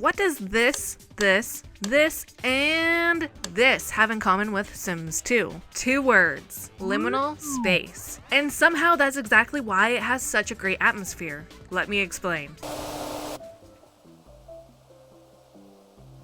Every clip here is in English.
what does this, and this have in common with Sims 2? 2 words, liminal space. And somehow that's exactly why it has such a great atmosphere. Let me explain.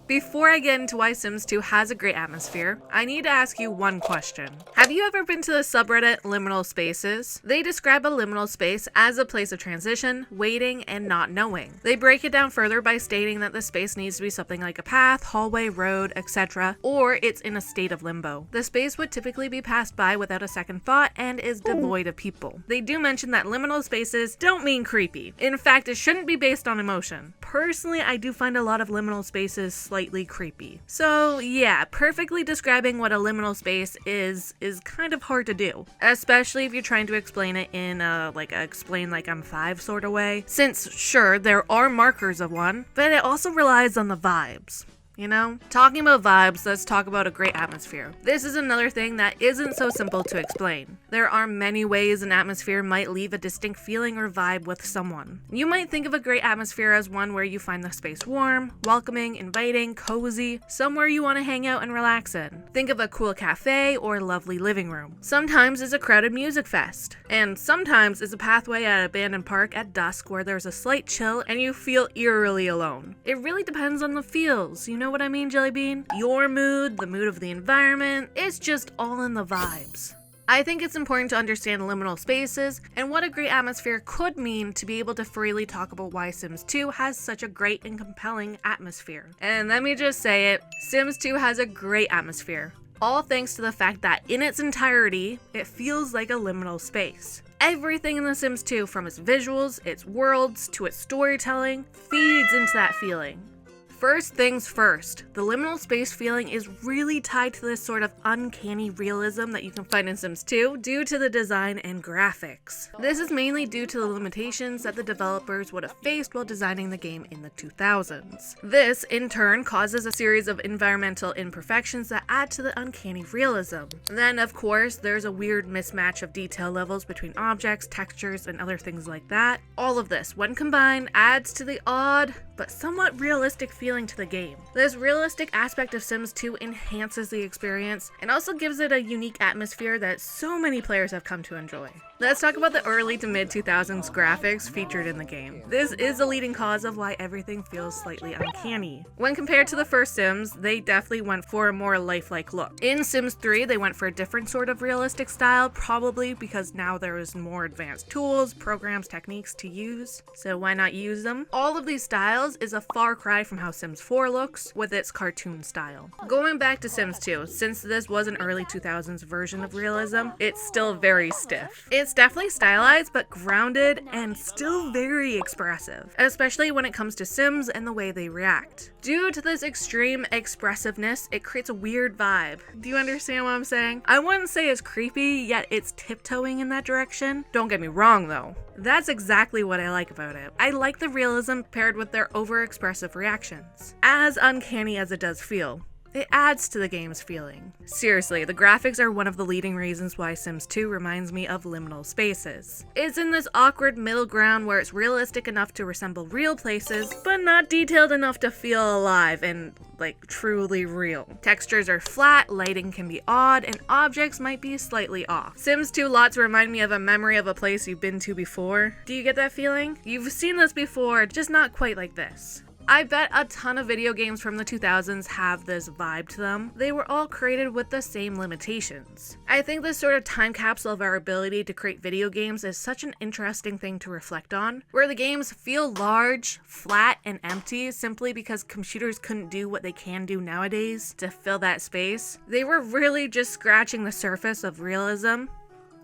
Before I get into why Sims 2 has a great atmosphere, I need to ask you one question. Have you ever been to the subreddit Liminal Spaces? They describe a liminal space as a place of transition, waiting, and not knowing. They break it down further by stating that the space needs to be something like a path, hallway, road, etc., or it's in a state of limbo. The space would typically be passed by without a second thought and is devoid of people. They do mention that liminal spaces don't mean creepy. In fact, it shouldn't be based on emotion. Personally, I do find a lot of liminal spaces slightly creepy. So yeah, perfectly describing what a liminal space is kind of hard to do, especially if you're trying to explain it in a explain like I'm 5 sort of way, since sure, there are markers of one, but it also relies on the vibes. You know? Talking about vibes, let's talk about a great atmosphere. This is another thing that isn't so simple to explain. There are many ways an atmosphere might leave a distinct feeling or vibe with someone. You might think of a great atmosphere as one where you find the space warm, welcoming, inviting, cozy, somewhere you want to hang out and relax in. Think of a cool cafe or lovely living room. Sometimes it's a crowded music fest, and sometimes it's a pathway at an abandoned park at dusk where there's a slight chill and you feel eerily alone. It really depends on the feels, you know what I mean, Jellybean? Your mood, the mood of the environment, it's just all in the vibes. I think it's important to understand liminal spaces and what a great atmosphere could mean to be able to freely talk about why Sims 2 has such a great and compelling atmosphere. And let me just say it, Sims 2 has a great atmosphere. All thanks to the fact that in its entirety, it feels like a liminal space. Everything in The Sims 2, from its visuals, its worlds, to its storytelling, feeds into that feeling. First things first, the liminal space feeling is really tied to this sort of uncanny realism that you can find in Sims 2 due to the design and graphics. This is mainly due to the limitations that the developers would have faced while designing the game in the 2000s. This, in turn, causes a series of environmental imperfections that add to the uncanny realism. Then, of course, there's a weird mismatch of detail levels between objects, textures, and other things like that. All of this, when combined, adds to the odd, but somewhat realistic feeling to the game. This realistic aspect of Sims 2 enhances the experience and also gives it a unique atmosphere that so many players have come to enjoy. Let's talk about the early to mid 2000s graphics featured in the game. This is a leading cause of why everything feels slightly uncanny. When compared to the first Sims, they definitely went for a more lifelike look. In Sims 3, they went for a different sort of realistic style, probably because now there is more advanced tools, programs, techniques to use, so why not use them? All of these styles is a far cry from how Sims 4 looks with its cartoon style. Going back to Sims 2, since this was an early 2000s version of realism, it's still very stiff. It's definitely stylized, but grounded and still very expressive, especially when it comes to Sims and the way they react. Due to this extreme expressiveness, it creates a weird vibe. Do you understand what I'm saying? I wouldn't say it's creepy, yet it's tiptoeing in that direction. Don't get me wrong though. That's exactly what I like about it. I like the realism paired with their over-expressive reactions. As uncanny as it does feel, it adds to the game's feeling. Seriously, the graphics are one of the leading reasons why Sims 2 reminds me of liminal spaces. It's in this awkward middle ground where it's realistic enough to resemble real places, but not detailed enough to feel alive and truly real. Textures are flat, lighting can be odd, and objects might be slightly off. Sims 2 lots remind me of a memory of a place you've been to before. Do you get that feeling? You've seen this before, just not quite like this. I bet a ton of video games from the 2000s have this vibe to them. They were all created with the same limitations. I think this sort of time capsule of our ability to create video games is such an interesting thing to reflect on, where the games feel large, flat, and empty simply because computers couldn't do what they can do nowadays to fill that space. They were really just scratching the surface of realism,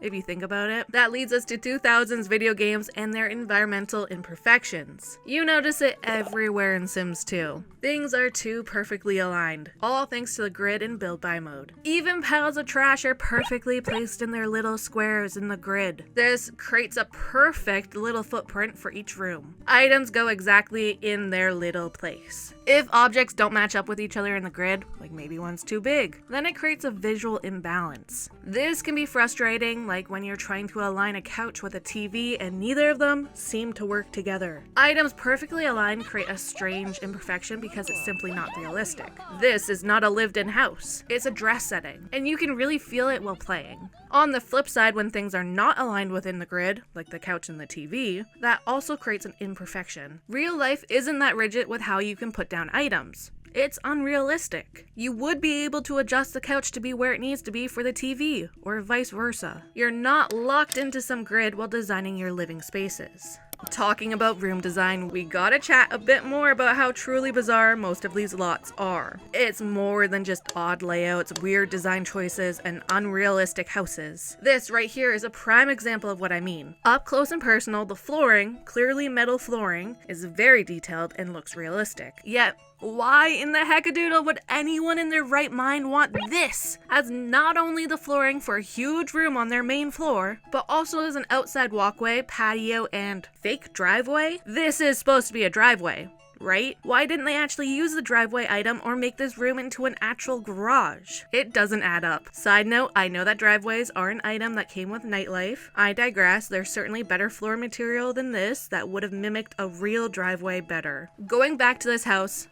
if you think about it. That leads us to 2000s video games and their environmental imperfections. You notice it everywhere in Sims 2. Things are too perfectly aligned, all thanks to the grid and build by mode. Even piles of trash are perfectly placed in their little squares in the grid. This creates a perfect little footprint for each room. Items go exactly in their little place. If objects don't match up with each other in the grid, like maybe one's too big, then it creates a visual imbalance. This can be frustrating like when you're trying to align a couch with a TV and neither of them seem to work together. Items perfectly aligned create a strange imperfection because it's simply not realistic. This is not a lived-in house. It's a dress setting, and you can really feel it while playing. On the flip side, when things are not aligned within the grid, like the couch and the TV, that also creates an imperfection. Real life isn't that rigid with how you can put down items. It's unrealistic. You would be able to adjust the couch to be where it needs to be for the TV, or vice versa. You're not locked into some grid while designing your living spaces. Talking about room design, we gotta chat a bit more about how truly bizarre most of these lots are. It's more than just odd layouts, weird design choices, and unrealistic houses. This right here is a prime example of what I mean. Up close and personal, the flooring, clearly metal flooring, is very detailed and looks realistic. Yet, why in the heckadoodle would anyone in their right mind want this as not only the flooring for a huge room on their main floor, but also as an outside walkway, patio, and fake driveway? This is supposed to be a driveway, right? Why didn't they actually use the driveway item or make this room into an actual garage? It doesn't add up. Side note, I know that driveways are an item that came with nightlife. I digress, there's certainly better floor material than this that would have mimicked a real driveway better. Going back to this house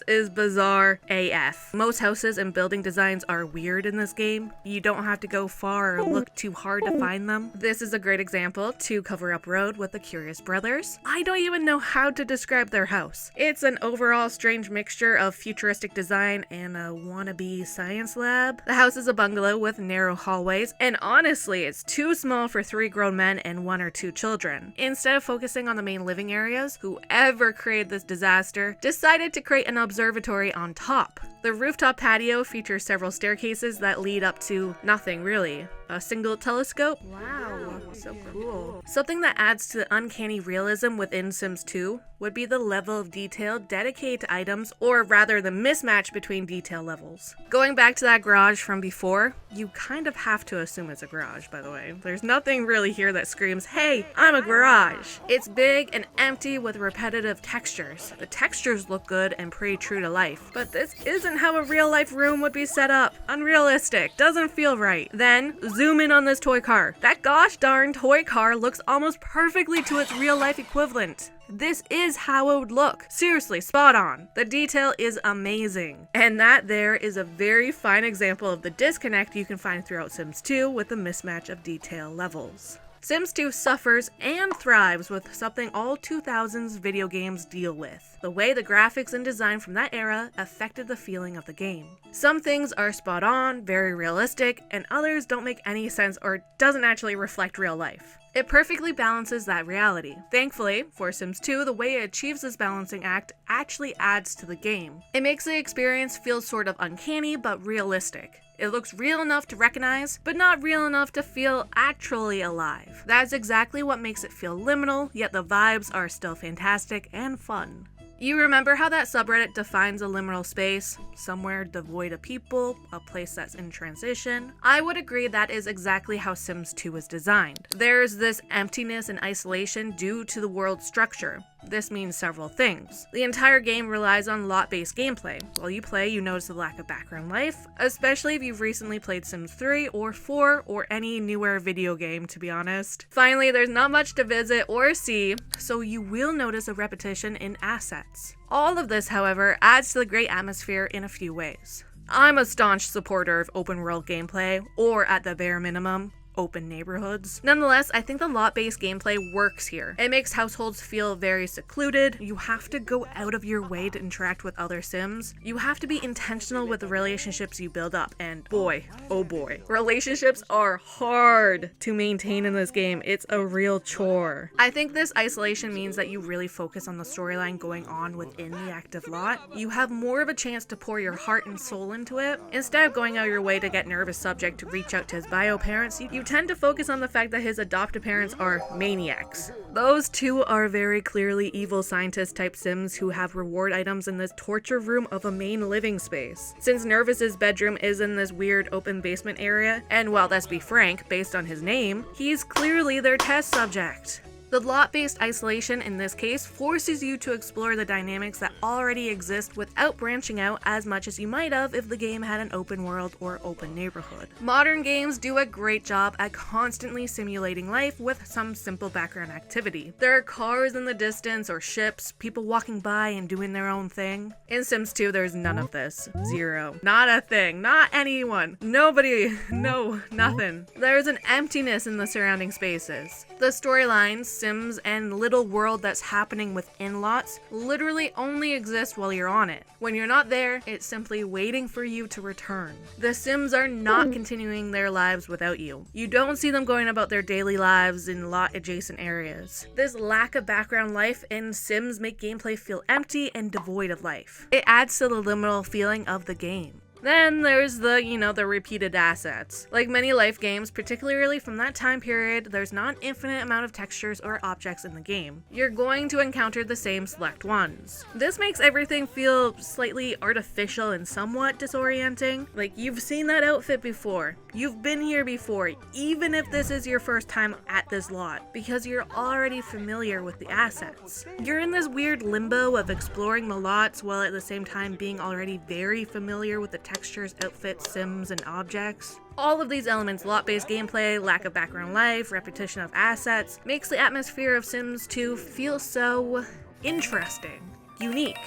is bizarre AF. Most houses and building designs are weird in this game. You don't have to go far or look too hard to find them. This is a great example, to cover up road with the Curious Brothers. I don't even know how to describe their house. It's an overall strange mixture of futuristic design and a wannabe science lab. The house is a bungalow with narrow hallways, and honestly, it's too small for 3 grown men and 1 or 2 children. Instead of focusing on the main living areas, whoever created this disaster decided to create an observatory on top. The rooftop patio features several staircases that lead up to nothing really. A single telescope? Wow, so cool. Something that adds to the uncanny realism within Sims 2 would be the level of detail dedicated to items, or rather the mismatch between detail levels. Going back to that garage from before, you kind of have to assume it's a garage, by the way. There's nothing really here that screams, hey, I'm a garage. It's big and empty with repetitive textures. The textures look good and pretty true to life, but this isn't how a real life room would be set up. Unrealistic, doesn't feel right. Then, zoom in on this toy car. That gosh darn toy car looks almost perfectly to its real life equivalent. This is how it would look. Seriously, spot on. The detail is amazing. And that there is a very fine example of the disconnect you can find throughout Sims 2 with the mismatch of detail levels. Sims 2 suffers and thrives with something all 2000s video games deal with: the way the graphics and design from that era affected the feeling of the game. Some things are spot on, very realistic, and others don't make any sense or doesn't actually reflect real life. It perfectly balances that reality. Thankfully, for Sims 2, the way it achieves this balancing act actually adds to the game. It makes the experience feel sort of uncanny but realistic. It looks real enough to recognize, but not real enough to feel actually alive. That's exactly what makes it feel liminal, yet the vibes are still fantastic and fun. You remember how that subreddit defines a liminal space? Somewhere devoid of people, a place that's in transition? I would agree that is exactly how Sims 2 is designed. There's this emptiness and isolation due to the world's structure. This means several things. The entire game relies on lot-based gameplay. While you play, you notice the lack of background life, especially if you've recently played Sims 3 or 4 or any newer video game, to be honest. Finally, there's not much to visit or see, so you will notice a repetition in assets. All of this, however, adds to the great atmosphere in a few ways. I'm a staunch supporter of open world gameplay, or at the bare minimum, open neighborhoods. Nonetheless, I think the lot-based gameplay works here. It makes households feel very secluded. You have to go out of your way to interact with other Sims. You have to be intentional with the relationships you build up, and boy, oh boy, relationships are hard to maintain in this game. It's a real chore. I think this isolation means that you really focus on the storyline going on within the active lot. You have more of a chance to pour your heart and soul into it. Instead of going out your way to get nervous subject to reach out to his bio parents, you tend to focus on the fact that his adoptive parents are maniacs. Those two are very clearly evil scientist type Sims who have reward items in this torture room of a main living space. Since Nervous's bedroom is in this weird open basement area, and well, let's be frank, based on his name, he's clearly their test subject. The lot-based isolation in this case forces you to explore the dynamics that already exist without branching out as much as you might have if the game had an open world or open neighborhood. Modern games do a great job at constantly simulating life with some simple background activity. There are cars in the distance or ships, people walking by and doing their own thing. In Sims 2, there's none of this. Zero. Not a thing. Not anyone. Nobody. No. Nothing. There's an emptiness in the surrounding spaces. The storylines, Sims, and little world that's happening within lots literally only exist while you're on it. When you're not there, it's simply waiting for you to return. The Sims are not continuing their lives without you. You don't see them going about their daily lives in lot adjacent areas. This lack of background life in Sims make gameplay feel empty and devoid of life. It adds to the liminal feeling of the game. Then there's the repeated assets. Like many life games, particularly from that time period, there's not an infinite amount of textures or objects in the game. You're going to encounter the same select ones. This makes everything feel slightly artificial and somewhat disorienting. Like, you've seen that outfit before. You've been here before, even if this is your first time at this lot, because you're already familiar with the assets. You're in this weird limbo of exploring the lots while at the same time being already very familiar with the textures, outfits, Sims, and objects. All of these elements, lot-based gameplay, lack of background life, repetition of assets, makes the atmosphere of Sims 2 feel so interesting, unique,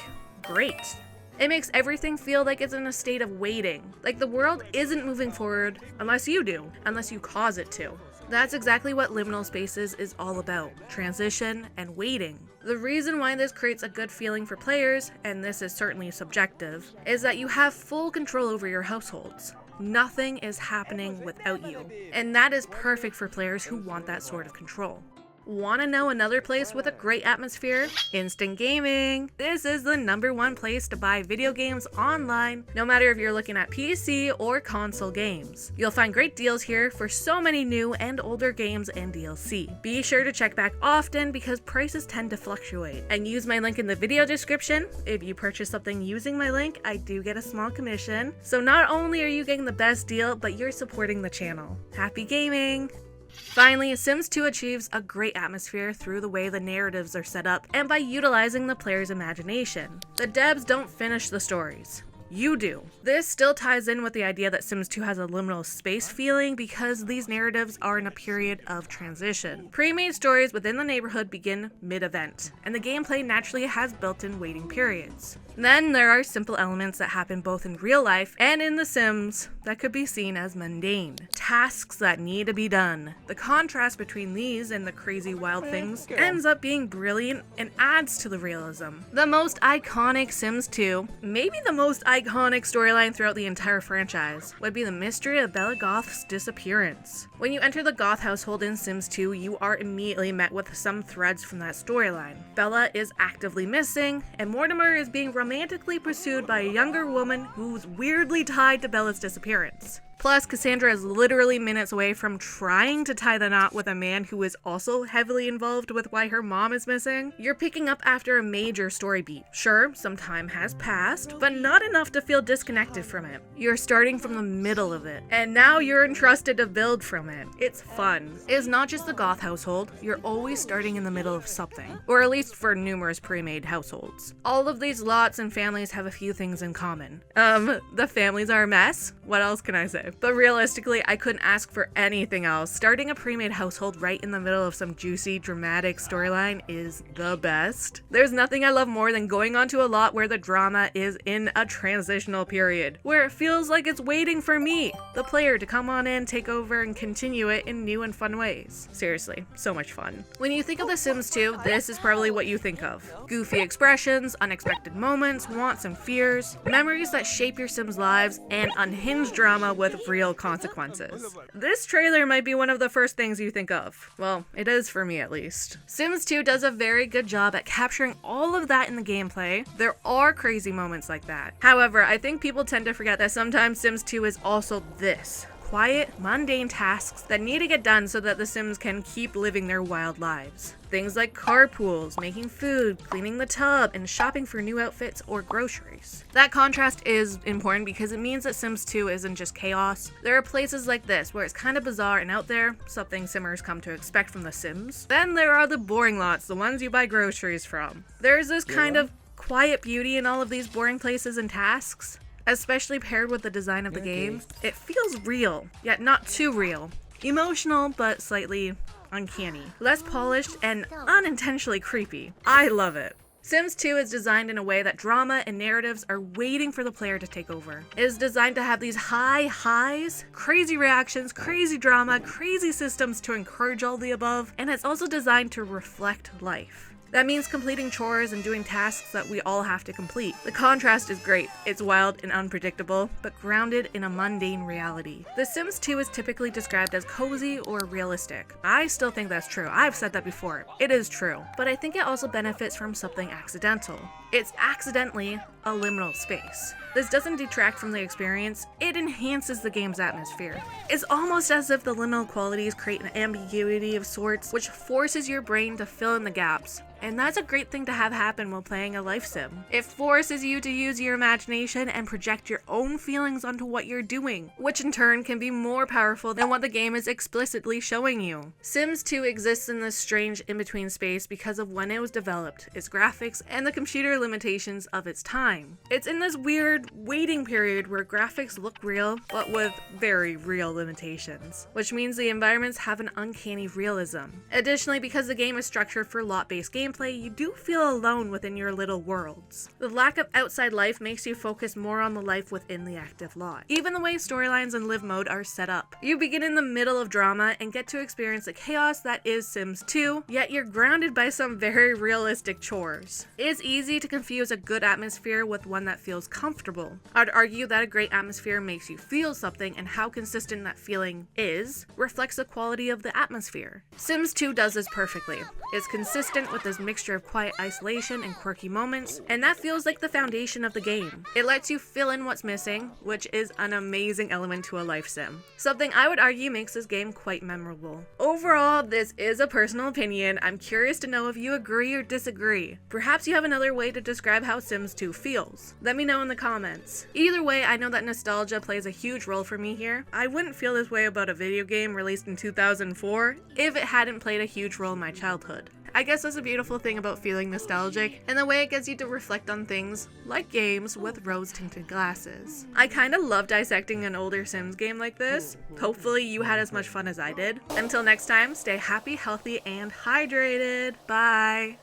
great. It makes everything feel like it's in a state of waiting. Like the world isn't moving forward unless you do, unless you cause it to. That's exactly what liminal spaces is all about, transition and waiting. The reason why this creates a good feeling for players, and this is certainly subjective, is that you have full control over your households. Nothing is happening without you, and that is perfect for players who want that sort of control. Want to know another place with a great atmosphere? Instant gaming! This is the #1 place to buy video games online, no matter if you're looking at PC or console games. You'll find great deals here for so many new and older games and DLC. Be sure to check back often because prices tend to fluctuate. And use my link in the video description. If you purchase something using my link, I do get a small commission. So not only are you getting the best deal, but you're supporting the channel. Happy gaming! Finally, Sims 2 achieves a great atmosphere through the way the narratives are set up and by utilizing the player's imagination. The devs don't finish the stories. You do. This still ties in with the idea that Sims 2 has a liminal space feeling because these narratives are in a period of transition. Pre-made stories within the neighborhood begin mid-event, and the gameplay naturally has built-in waiting periods. Then there are simple elements that happen both in real life and in The Sims that could be seen as mundane. Tasks that need to be done. The contrast between these and the crazy wild things ends up being brilliant and adds to the realism. The most iconic Sims 2, maybe the most iconic storyline throughout the entire franchise, would be the mystery of Bella Goth's disappearance. When you enter the Goth household in Sims 2, you are immediately met with some threads from that storyline. Bella is actively missing, and Mortimer is being romantically pursued by a younger woman who's weirdly tied to Bella's disappearance. Plus, Cassandra is literally minutes away from trying to tie the knot with a man who is also heavily involved with why her mom is missing. You're picking up after a major story beat. Sure, some time has passed, but not enough to feel disconnected from it. You're starting from the middle of it, and now you're entrusted to build from it. It's fun. It's not just the Goth household, you're always starting in the middle of something. Or at least for numerous pre-made households. All of these lots and families have a few things in common. The families are a mess. What else can I say? But realistically, I couldn't ask for anything else. Starting a pre-made household right in the middle of some juicy, dramatic storyline is the best. There's nothing I love more than going onto a lot where the drama is in a transitional period, where it feels like it's waiting for me, the player, to come on in, take over, and continue it in new and fun ways. Seriously, so much fun. When you think of The Sims 2, this is probably what you think of. Goofy expressions, unexpected moments, wants and fears, memories that shape your Sims' lives, and unhinged drama with real consequences. This trailer might be one of the first things you think of. Well, it is for me at least. Sims 2 does a very good job at capturing all of that in the gameplay. There are crazy moments like that. However, I think people tend to forget that sometimes Sims 2 is also this. quiet, mundane tasks that need to get done so that the Sims can keep living their wild lives. Things like carpools, making food, cleaning the tub, and shopping for new outfits or groceries. That contrast is important because it means that Sims 2 isn't just chaos. There are places like this where it's kind of bizarre and out there, something Simmers come to expect from The Sims. Then there are the boring lots, the ones you buy groceries from. There's this kind of quiet beauty in all of these boring places and tasks, especially paired with the design of the game. It feels real, yet not too real. Emotional, but slightly uncanny. Less polished and unintentionally creepy. I love it. Sims 2 is designed in a way that drama and narratives are waiting for the player to take over. It is designed to have these high highs, crazy reactions, crazy drama, crazy systems to encourage all the above, and it's also designed to reflect life. That means completing chores and doing tasks that we all have to complete. The contrast is great. It's wild and unpredictable, but grounded in a mundane reality. The Sims 2 is typically described as cozy or realistic. I still think that's true. I've said that before. It is true. But I think it also benefits from something accidental. It's accidentally a liminal space. This doesn't detract from the experience, it enhances the game's atmosphere. It's almost as if the liminal qualities create an ambiguity of sorts, which forces your brain to fill in the gaps. And that's a great thing to have happen while playing a life sim. It forces you to use your imagination and project your own feelings onto what you're doing, which in turn can be more powerful than what the game is explicitly showing you. Sims 2 exists in this strange in-between space because of when it was developed, its graphics, and the computer limitations of its time. It's in this weird waiting period where graphics look real, but with very real limitations, which means the environments have an uncanny realism. Additionally, because the game is structured for lot-based gameplay, you do feel alone within your little worlds. The lack of outside life makes you focus more on the life within the active lot. Even the way storylines in live mode are set up. You begin in the middle of drama and get to experience the chaos that is Sims 2, yet you're grounded by some very realistic chores. It's easy to confuse a good atmosphere with one that feels comfortable. I'd argue that a great atmosphere makes you feel something, and how consistent that feeling is reflects the quality of the atmosphere. Sims 2 does this perfectly. It's consistent with this mixture of quiet isolation and quirky moments, and that feels like the foundation of the game. It lets you fill in what's missing, which is an amazing element to a life sim. Something I would argue makes this game quite memorable. Overall, this is a personal opinion. I'm curious to know if you agree or disagree. Perhaps you have another way to describe how Sims 2 feels. Let me know in the comments. Either way, I know that nostalgia plays a huge role for me here. I wouldn't feel this way about a video game released in 2004 if it hadn't played a huge role in my childhood. I guess that's a beautiful thing about feeling nostalgic, and the way it gets you to reflect on things, like games, with rose-tinted glasses. I kinda love dissecting an older Sims game like this. Hopefully you had as much fun as I did. Until next time, stay happy, healthy, and hydrated. Bye!